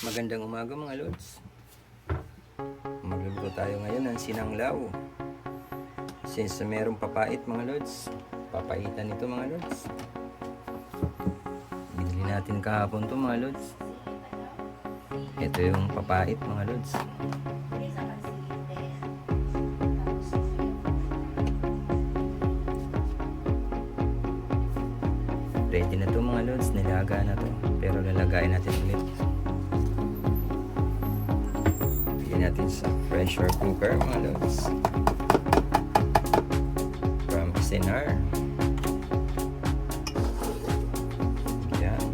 Magandang umaga mga lods. Magluluto tayo ngayon ng sinanglaw. Since merong papait mga lods, papaitan ito mga lods. Binili natin kahapon to mga lods. Ito yung papait mga lods. Ready na to mga lods, nilaga na to. Pero lalagayin natin ulit. Natin sa pressure cooker mga lods from Sinar. Yan.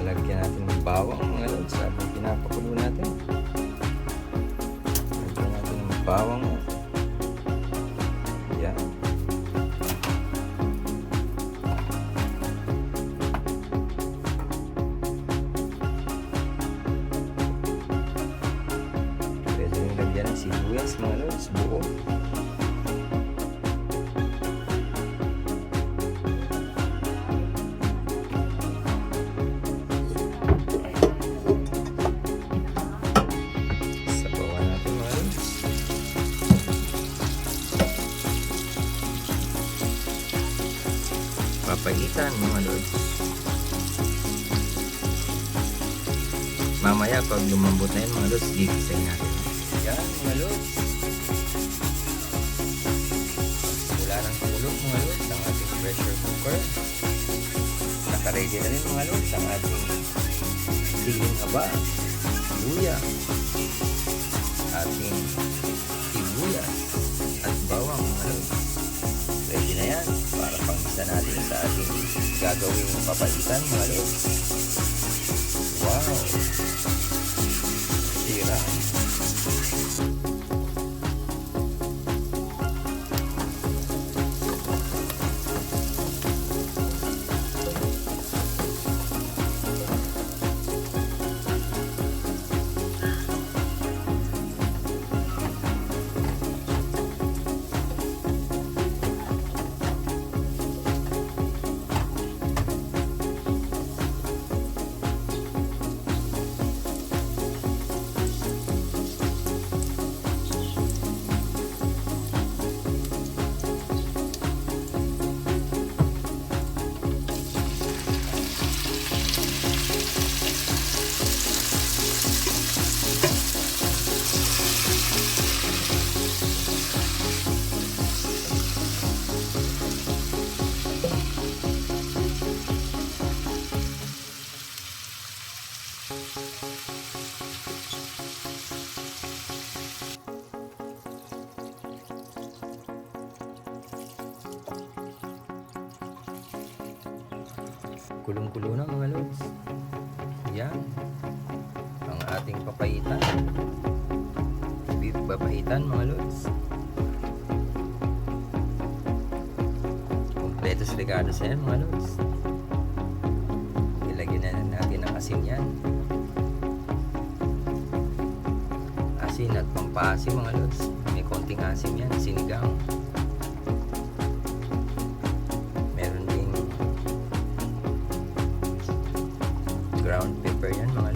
Lagyan natin ng bawang mga lods habang pinapakulo natin. Lagyan natin ng bawang. Yan. Sibuyas mga lods, buo. Sabawan natin mga lods. Papagitan mga lods. Mamaya pag lumambot na yun mga lods, gigisayin natin. Yan mga lods. Wala ng tulog mga lods ang ating pressure cooker. Naka-ready na rin mga lods ang ating siling haba, luya, ating sibuyas at bawang mga lods. Ready na yan para pangisa natin sa ating gagawing papaitan mga lods. Wow! Tira. Kulong-kulo na mga lods. Yan ang ating papaitan, beef papaitan mga lods. Kompletos regados yan mga lods. Ilagyan na natin ang asin yan, asin at pampasim mga lods. May konting asim yan, sinigang. Ground pepper yan mga